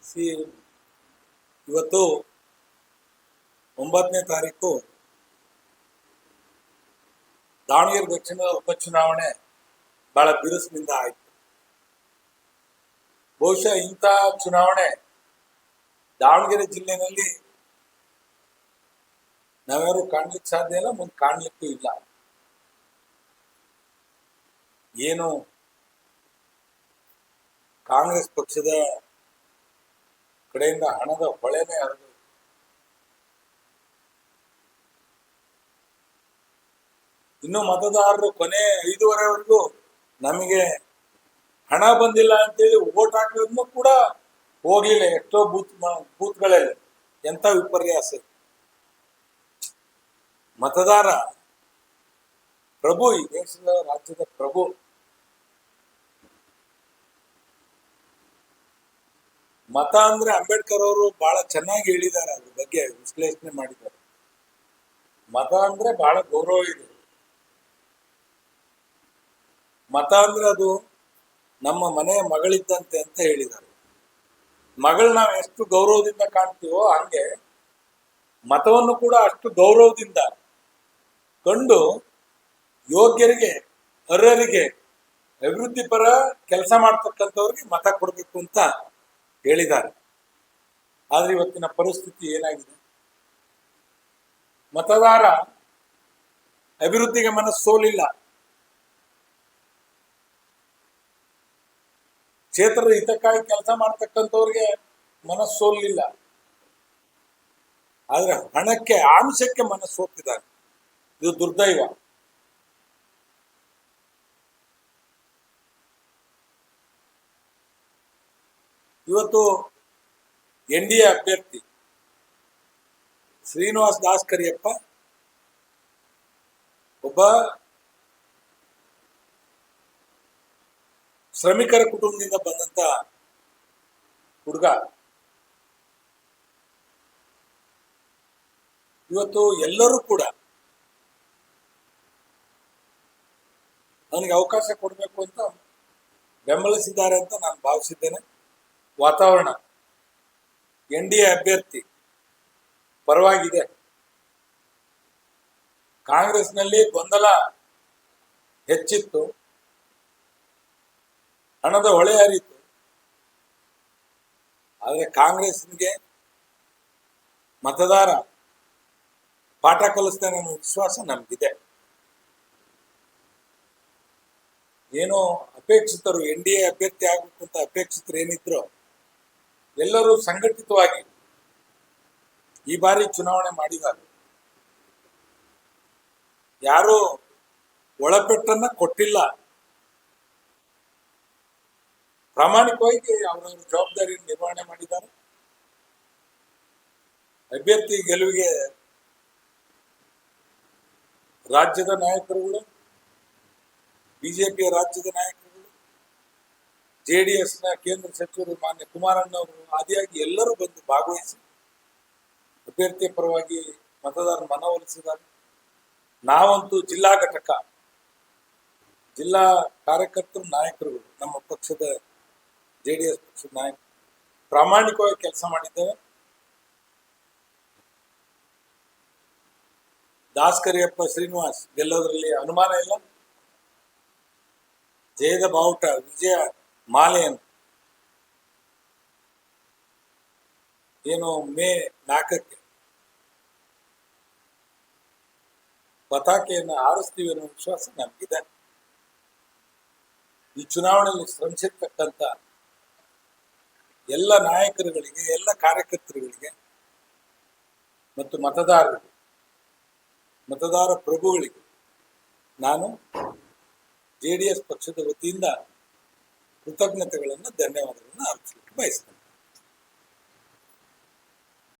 C ಇವತ್ತು 9ನೇ ತಾರೀಕು ದಾವಣಗೆರೆ ದಕ್ಷಿಣದ ಉಪಚುನಾವಣೆ ಬಹಳ ಬಿರುಸಿನಿಂದ ಆಯಿತು. ಬಹುಶಃ ಇಂಥ ಚುನಾವಣೆ ದಾವಣಗೆರೆ ಜಿಲ್ಲೆಯಲ್ಲಿ ನಾವ್ಯಾರು ಕಾಣ್ಲಿಕ್ಕೆ ಸಾಧ್ಯ ಇಲ್ಲ, ಮುಂದೆ ಕಾಣ್ಲಿಕ್ಕೂ ಇಲ್ಲ. ಏನು ಕಾಂಗ್ರೆಸ್ ಪಕ್ಷದ ಕಡೆಯಿಂದ ಹಣದ ಹೊಳೆನೇ ಹರಿದು ಇನ್ನು ಮತದಾರರು ಕೊನೆ 5:30ವರೆಗೂ ನಮಗೆ ಹಣ ಬಂದಿಲ್ಲ ಅಂತೇಳಿ ವೋಟ್ ಹಾಕೋದನ್ನು ಕೂಡ ಹೋಗ್ಲಿಲ್ಲ. ಎಷ್ಟೋ ಬೂತ್ಗಳಲ್ಲಿ ಎಂತ ವಿಪರ್ಯಾಸ. ಮತದಾರ ಪ್ರಭು, ಈ ದೇಶದ ರಾಜ್ಯದ ಪ್ರಭು. ಮತ ಅಂದ್ರೆ ಅಂಬೇಡ್ಕರ್ ಅವರು ಬಹಳ ಚೆನ್ನಾಗಿ ಹೇಳಿದ್ದಾರೆ, ಅದ್ರ ಬಗ್ಗೆ ವಿಶ್ಲೇಷಣೆ ಮಾಡಿದ್ದಾರೆ. ಮತ ಅಂದ್ರೆ ಬಹಳ ಗೌರವ ಇದೆ. ಮತ ಅಂದ್ರೆ ಅದು ನಮ್ಮ ಮನೆಯ ಮಗಳಿದ್ದಂತೆ ಅಂತ ಹೇಳಿದ್ದಾರೆ. ಮಗಳು ನಾವು ಎಷ್ಟು ಗೌರವದಿಂದ ಕಾಣ್ತೀವೋ ಹಂಗೆ ಮತವನ್ನು ಕೂಡ ಅಷ್ಟು ಗೌರವದಿಂದ ಕಂಡು ಯೋಗ್ಯರಿಗೆ, ಅರ್ಹರಿಗೆ, ಅಭಿವೃದ್ಧಿ ಪರ ಕೆಲಸ ಮಾಡ್ತಕ್ಕಂಥವ್ರಿಗೆ ಮತ ಕೊಡಬೇಕು ಅಂತ ಹೇಳಿದ್ದಾರೆ. ಆದ್ರೆ ಇವತ್ತಿನ ಪರಿಸ್ಥಿತಿ ಏನಾಗಿದೆ? ಮತದಾರ ಅಭಿವೃದ್ಧಿಗೆ ಮನಸ್ಸು ಸೋಲಿಲ್ಲ, ಕ್ಷೇತ್ರದ ಹಿತಕ್ಕಾಗಿ ಕೆಲಸ ಮಾಡ್ತಕ್ಕಂಥವ್ರಿಗೆ ಮನಸ್ಸು ಸೋಲಿಲ್ಲ. ಆದ್ರೆ ಹಣಕ್ಕೆ, ಆಮಿಷಕ್ಕೆ ಮನಸ್ಸು ಸೋತಿದ್ದಾರೆ. ಇದು ದುರ್ದೈವ. ಇವತ್ತು NDA ಅಭ್ಯರ್ಥಿ ಶ್ರೀನಿವಾಸ್ ದಾಸ್ ಕರಿಯಪ್ಪ ಒಬ್ಬ ಶ್ರಮಿಕರ ಕುಟುಂಬದಿಂದ ಬಂದಂತ ಹುಡುಗ. ಇವತ್ತು ಎಲ್ಲರೂ ಕೂಡ ಅವನಿಗೆ ಅವಕಾಶ ಕೊಡಬೇಕು ಅಂತ ಬೆಂಬಲಿಸಿದ್ದಾರೆ ಅಂತ ನಾನು ಭಾವಿಸಿದ್ದೇನೆ. ವಾತಾವರಣ NDA ಅಭ್ಯರ್ಥಿ ಪರವಾಗಿದೆ. ಕಾಂಗ್ರೆಸ್ನಲ್ಲಿ ಗೊಂದಲ ಹೆಚ್ಚಿತ್ತು, ಹಣದ ಹೊಳೆ ಹರಿತು. ಆದರೆ ಕಾಂಗ್ರೆಸ್ಗೆ ಮತದಾರ ಪಾಠ ಕಲಿಸ್ತಾನೆ ಅನ್ನೋ ವಿಶ್ವಾಸ ನಮಗಿದೆ. ಏನೋ ಅಪೇಕ್ಷಿತರು NDA ಅಭ್ಯರ್ಥಿ ಆಗಬೇಕು ಅಂತ ಅಪೇಕ್ಷಿತರು ಏನಿದ್ರು ಎಲ್ಲರೂ ಸಂಘಟಿತವಾಗಿ ಈ ಬಾರಿ ಚುನಾವಣೆ ಮಾಡಿದ್ದಾರೆ. ಯಾರು ಒಳಪೆಟ್ಟನ್ನ ಕೊಟ್ಟಿಲ್ಲ. ಪ್ರಾಮಾಣಿಕವಾಗಿ ಅವರವರ ಜವಾಬ್ದಾರಿಯನ್ನು ನಿರ್ವಹಣೆ ಮಾಡಿದ್ದಾರೆ. ಅಭ್ಯರ್ಥಿ ಗೆಲುವಿಗೆ ರಾಜ್ಯದ ನಾಯಕರುಗಳು, ಬಿಜೆಪಿಯ ರಾಜ್ಯದ ನಾಯಕರುಗಳು, JDS ನ ಕೇಂದ್ರ ಸಚಿವರು ಮಾನ್ಯ ಕುಮಾರಣ್ಣ ಅವರು ಆದಿಯಾಗಿ ಎಲ್ಲರೂ ಬಂದು ಭಾಗವಹಿಸಿ ಅಭ್ಯರ್ಥಿಯ ಪರವಾಗಿ ಮತದಾರ ಮನವೊಲಿಸಿದ್ದಾರೆ. ನಾವಂತೂ ಜಿಲ್ಲಾ ಘಟಕ, ಜಿಲ್ಲಾ ಕಾರ್ಯಕರ್ತರು, ನಾಯಕರುಗಳು, ನಮ್ಮ ಪಕ್ಷದ JDS ಪಕ್ಷದ ನಾಯಕರು ಪ್ರಾಮಾಣಿಕವಾಗಿ ಕೆಲಸ ಮಾಡಿದ್ದೇವೆ. ದಾಸ್ ಕರಿಯಪ್ಪ ಶ್ರೀನಿವಾಸ್ ಗೆಲ್ಲೋದ್ರಲ್ಲಿ ಅನುಮಾನ ಇಲ್ಲ. ಜಯದ ಬಾವುಟ, ವಿಜಯ ಮಾಲೆಯನ್ನು ಏನು ಮೇ 4ಕ್ಕೆ ಪತಾಕೆಯನ್ನು ಹಾರಿಸ್ತೀವಿ ಅನ್ನೋ ವಿಶ್ವಾಸ ನಮಗಿದೆ. ಈ ಚುನಾವಣೆಯಲ್ಲಿ ಶ್ರಮಿಸಿರ್ತಕ್ಕಂಥ ಎಲ್ಲ ನಾಯಕರುಗಳಿಗೆ, ಎಲ್ಲ ಕಾರ್ಯಕರ್ತರುಗಳಿಗೆ ಮತ್ತು ಮತದಾರರಿಗೆ, ಮತದಾರ ಪ್ರಭುಗಳಿಗೆ ನಾನು JDS ಪಕ್ಷದ ವತಿಯಿಂದ ಕೃತಜ್ಞತೆಗಳನ್ನು, ಧನ್ಯವಾದಗಳನ್ನು ಅರ್ಪಿಸಲಿಕ್ಕೆ ಬಯಸ್ತೇನೆ.